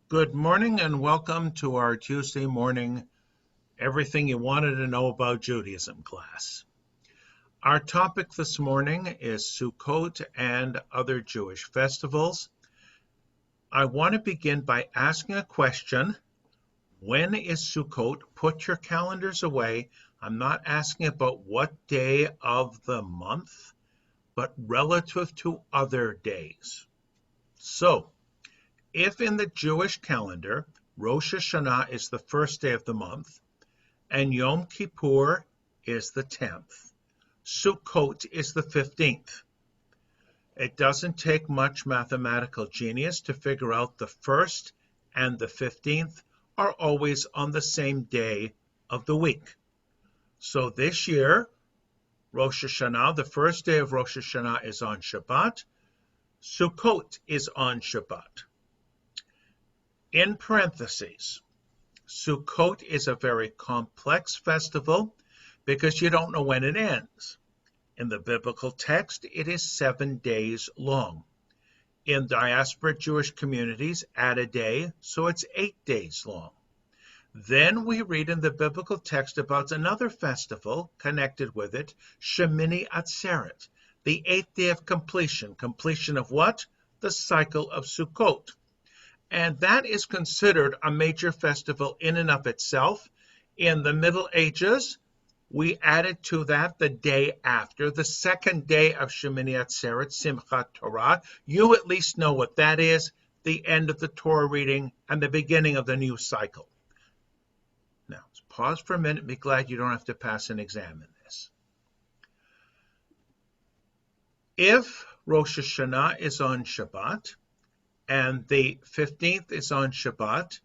Good morning and welcome to our Tuesday morning Everything You Wanted to Know About Judaism class. Our topic this morning is Sukkot and other Jewish festivals. I want to begin by asking a question. When is Sukkot? Put your calendars away. I'm not asking about what day of the month, but relative to other days. So, if in the Jewish calendar, Rosh Hashanah is the first day of the month, and Yom Kippur is the 10th. Sukkot is the 15th. It doesn't take much mathematical genius to figure out the 1st and the 15th are always on the same day of the week. So this year, Rosh Hashanah, the first day of Rosh Hashanah is on Shabbat. Sukkot is on Shabbat. In parentheses, Sukkot is a very complex festival because you don't know when it ends. In the biblical text, it is 7 days long. In diaspora Jewish communities, add a day, so it's 8 days long. Then we read in the biblical text about another festival connected with it, Shemini Atzeret, the 8th day of completion. Completion of what? The cycle of Sukkot. And that is considered a major festival in and of itself. In the Middle Ages, we added to that the day after, the second day of Shemini Atzeret, Simchat Torah. You at least know what that is, the end of the Torah reading and the beginning of the new cycle. Now, let's pause for a minute and be glad you don't have to pass an exam in this. If Rosh Hashanah is on Shabbat, and the 15th is on Shabbat,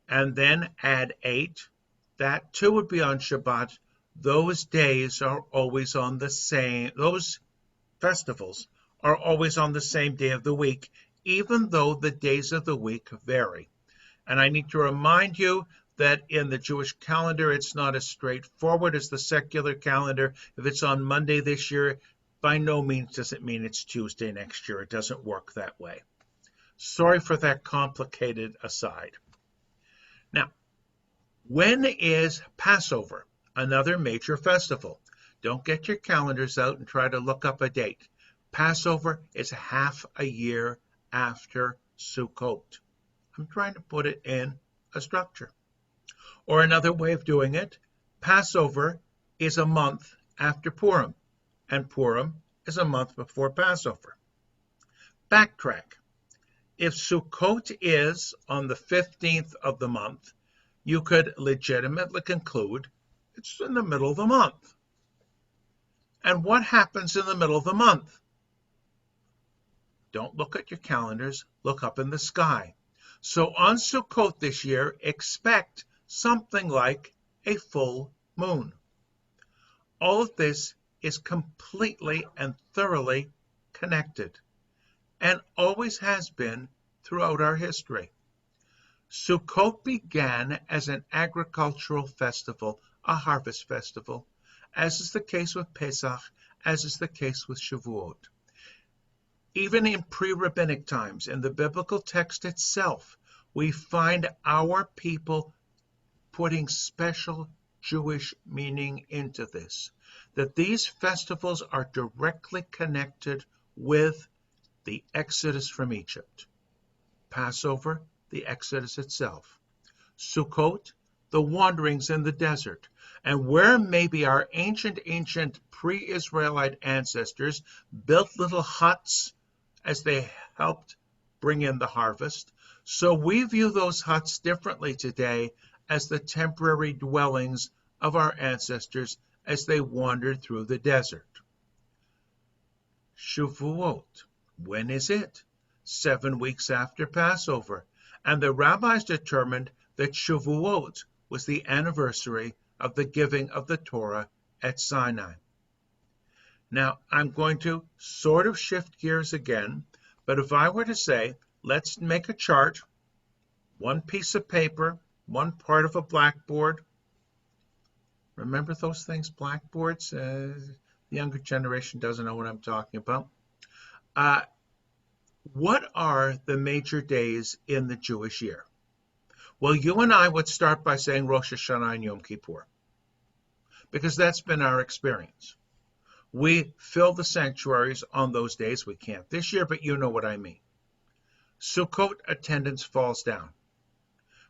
and then add 8, that too would be on Shabbat. Those days are always on the same, those festivals are always on the same day of the week, even though the days of the week vary. And I need to remind you that in the Jewish calendar, it's not as straightforward as the secular calendar. If it's on Monday this year, by no means does it mean it's Tuesday next year. It doesn't work that way. Sorry for that complicated aside. Now, when is Passover? Another major festival. Don't get your calendars out and try to look up a date. Passover is half a year after Sukkot. I'm trying to put it in a structure. Or another way of doing it, Passover is a month after Purim, and Purim is a month before Passover. Backtrack. If Sukkot is on the 15th of the month, you could legitimately conclude it's in the middle of the month. And what happens in the middle of the month? Don't look at your calendars, look up in the sky. So on Sukkot this year, expect something like a full moon. All of this is completely and thoroughly connected, and always has been throughout our history. Sukkot began as an agricultural festival, a harvest festival, as is the case with Pesach, as is the case with Shavuot. Even in pre-rabbinic times, in the biblical text itself, we find our people putting special Jewish meaning into this, that these festivals are directly connected with the Exodus from Egypt. Passover, the Exodus itself. Sukkot, the wanderings in the desert. And where maybe our ancient pre-Israelite ancestors built little huts as they helped bring in the harvest, so we view those huts differently today as the temporary dwellings of our ancestors as they wandered through the desert. Shavuot, when is it? 7 weeks after Passover. And the rabbis determined that Shavuot was the anniversary of the giving of the Torah at Sinai. Now, I'm going to sort of shift gears again, but if I were to say, let's make a chart, one piece of paper, one part of a blackboard. Remember those things, blackboards? The younger generation doesn't know what I'm talking about. What are the major days in the Jewish year? Well, you and I would start by saying Rosh Hashanah and Yom Kippur, because that's been our experience. We fill the sanctuaries on those days. We can't this year, but you know what I mean. Sukkot attendance falls down.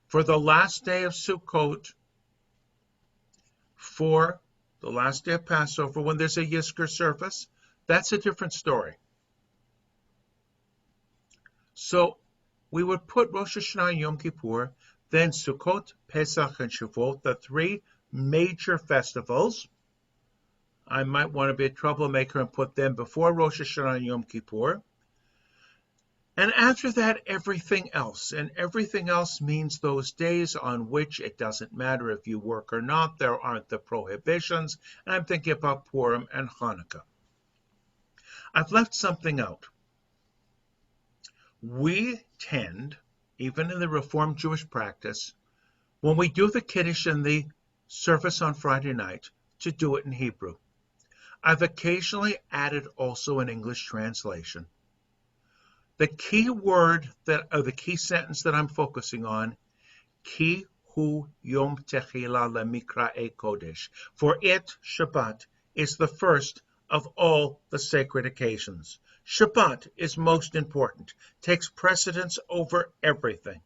For the last day of Sukkot, for the last day of Passover, when there's a Yizkor service, that's a different story. So we would put Rosh Hashanah and Yom Kippur, then Sukkot, Pesach, and Shavuot, the three major festivals. I might want to be a troublemaker and put them before Rosh Hashanah and Yom Kippur. And after that, everything else. And everything else means those days on which it doesn't matter if you work or not. There aren't the prohibitions. And I'm thinking about Purim and Hanukkah. I've left something out. We tend, even in the Reformed Jewish practice, when we do the Kiddush in the service on Friday night, to do it in Hebrew. I've occasionally added also an English translation. The key word the key sentence that I'm focusing on, Ki hu yom techila lemikra kodesh. For it, Shabbat, is the first of all the sacred occasions. Shabbat is most important, takes precedence over everything.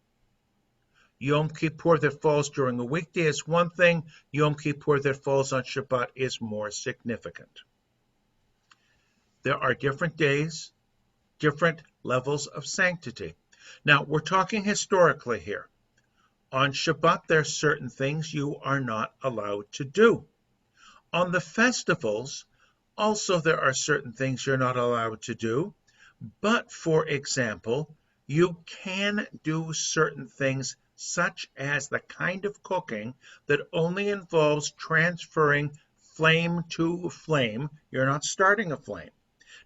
Yom Kippur that falls during a weekday is one thing. Yom Kippur that falls on Shabbat is more significant. There are different days, different levels of sanctity. Now, we're talking historically here. On Shabbat, there are certain things you are not allowed to do. On the festivals, also there are certain things you're not allowed to do. But, for example, you can do certain things such as the kind of cooking that only involves transferring flame to flame. You're not starting a flame.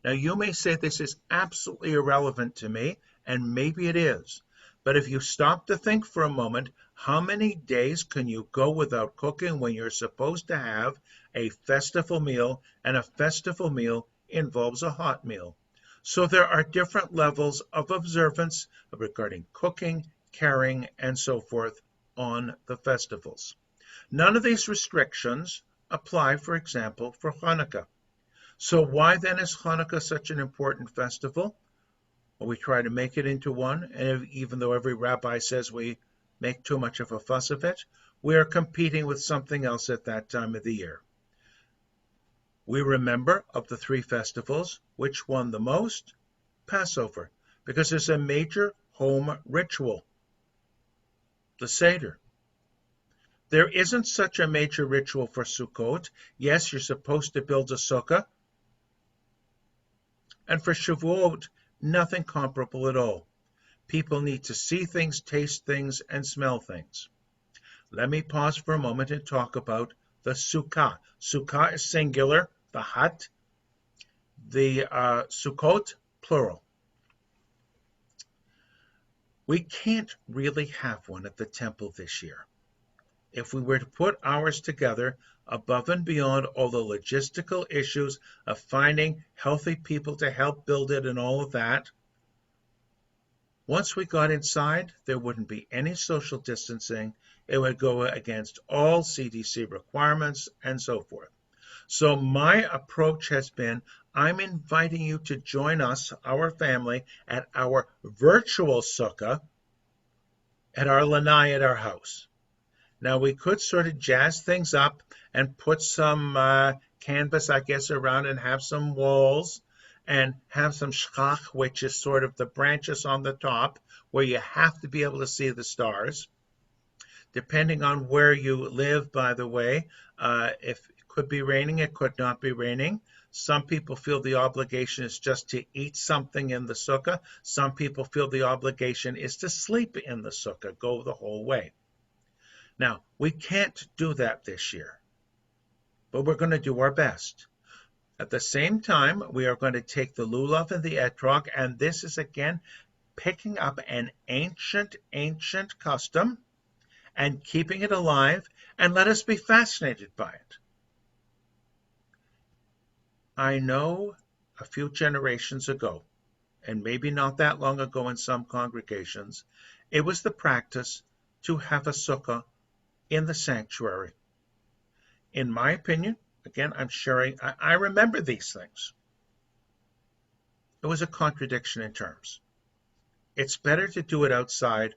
Now, you may say this is absolutely irrelevant to me, and maybe it is. But if you stop to think for a moment, how many days can you go without cooking when you're supposed to have a festival meal, and a festival meal involves a hot meal? So there are different levels of observance regarding cooking, carrying, and so forth on the festivals. None of these restrictions apply, for example, for Hanukkah. So why then is Hanukkah such an important festival? Well, we try to make it into one, and even though every rabbi says we make too much of a fuss of it, we are competing with something else at that time of the year. We remember, of the three festivals, which won the most? Passover, because there's a major home ritual, the Seder. There isn't such a major ritual for Sukkot. Yes, you're supposed to build a sukkah. And for Shavuot, nothing comparable at all. People need to see things, taste things, and smell things. Let me pause for a moment and talk about the sukkah. Sukkah is singular, the hut. The Sukkot, plural. We can't really have one at the temple this year. If we were to put ours together, above and beyond all the logistical issues of finding healthy people to help build it and all of that, once we got inside, there wouldn't be any social distancing. It would go against all CDC requirements and so forth. So my approach has been, I'm inviting you to join us, our family, at our virtual sukkah at our lanai at our house. Now, we could sort of jazz things up and put some canvas, I guess, around and have some walls and have some shchach, which is sort of the branches on the top where you have to be able to see the stars. Depending on where you live, by the way, if it could be raining, it could not be raining. Some people feel the obligation is just to eat something in the sukkah. Some people feel the obligation is to sleep in the sukkah, go the whole way. Now, we can't do that this year, but we're going to do our best. At the same time, we are going to take the lulav and the etrog, and this is again picking up an ancient custom and keeping it alive, and let us be fascinated by it. I know a few generations ago, and maybe not that long ago in some congregations, it was the practice to have a sukkah in the sanctuary. In my opinion, again, I'm sharing, I remember these things. It was a contradiction in terms. It's better to do it outside,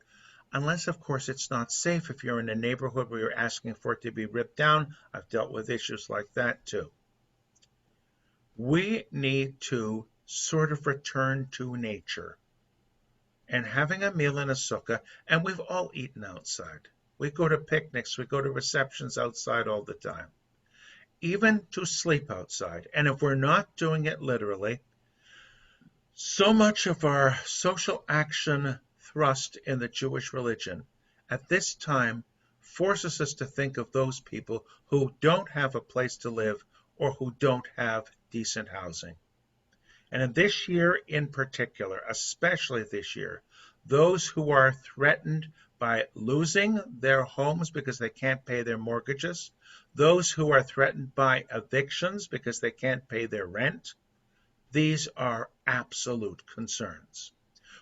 unless, of course, it's not safe. If you're in a neighborhood where you're asking for it to be ripped down, I've dealt with issues like that too. We need to sort of return to nature. And having a meal in a sukkah, and we've all eaten outside. We go to picnics, we go to receptions outside all the time. Even to sleep outside. And if we're not doing it literally, so much of our social action thrust in the Jewish religion at this time forces us to think of those people who don't have a place to live or who don't have decent housing. And in this year in particular, especially this year, those who are threatened by losing their homes because they can't pay their mortgages, those who are threatened by evictions because they can't pay their rent, these are absolute concerns.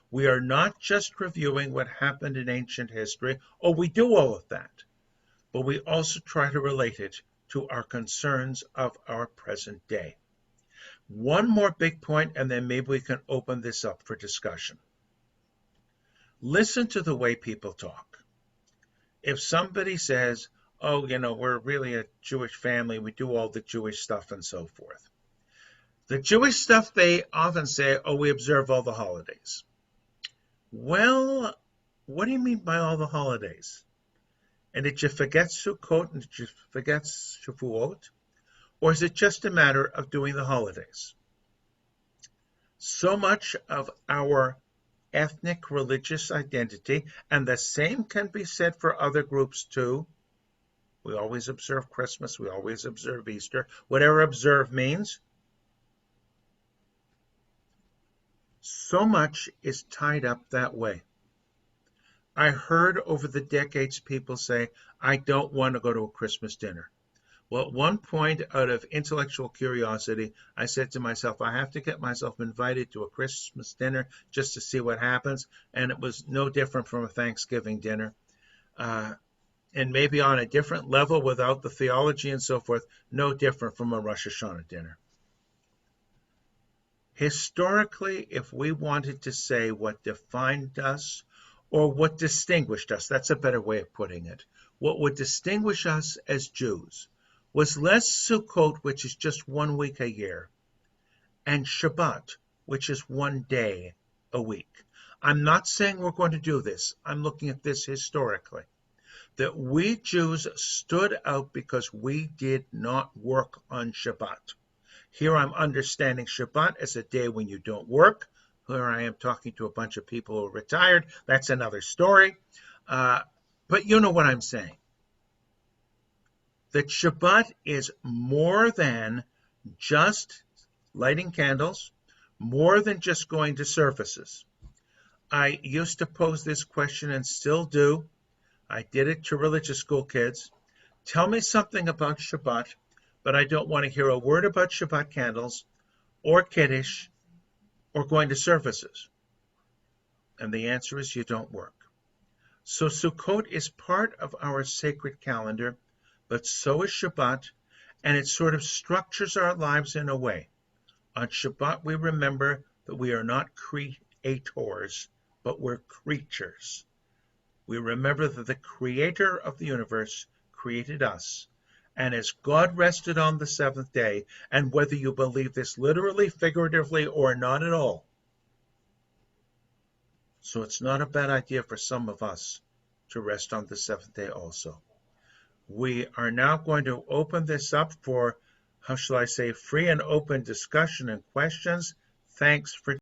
We are not just reviewing what happened in ancient history, we do all of that, but we also try to relate it to our concerns of our present day. One more big point, and then maybe we can open this up for discussion. Listen to the way people talk. If somebody says, oh, we're really a Jewish family, we do all the Jewish stuff and so forth. The Jewish stuff, they often say, oh, we observe all the holidays. Well, what do you mean by all the holidays? And did you forget Sukkot and did you forget Shavuot? Or is it just a matter of doing the holidays? So much of our ethnic religious identity, and the same can be said for other groups too. We always observe Christmas, we always observe Easter, whatever observe means. So much is tied up that way. I heard over the decades people say, I don't want to go to a Christmas dinner. Well, at one point, out of intellectual curiosity, I said to myself, I have to get myself invited to a Christmas dinner just to see what happens. And it was no different from a Thanksgiving dinner. And maybe on a different level without the theology and so forth, no different from a Rosh Hashanah dinner. Historically, if we wanted to say what defined us or what distinguished us, that's a better way of putting it, what would distinguish us as Jews was less Sukkot, which is just 1 week a year, and Shabbat, which is 1 day a week. I'm not saying we're going to do this. I'm looking at this historically. That we Jews stood out because we did not work on Shabbat. Here I'm understanding Shabbat as a day when you don't work. Here I am talking to a bunch of people who are retired. That's another story. But you know what I'm saying. That Shabbat is more than just lighting candles, more than just going to services. I used to pose this question and still do. I did it to religious school kids. Tell me something about Shabbat, but I don't want to hear a word about Shabbat candles or Kiddush or going to services. And the answer is you don't work. So Sukkot is part of our sacred calendar, but so is Shabbat, and it sort of structures our lives in a way. On Shabbat, we remember that we are not creators, but we're creatures. We remember that the creator of the universe created us. And as God rested on the seventh day, and whether you believe this literally, figuratively, or not at all, so it's not a bad idea for some of us to rest on the seventh day also. We are now going to open this up for, how shall I say, free and open discussion and questions. Thanks for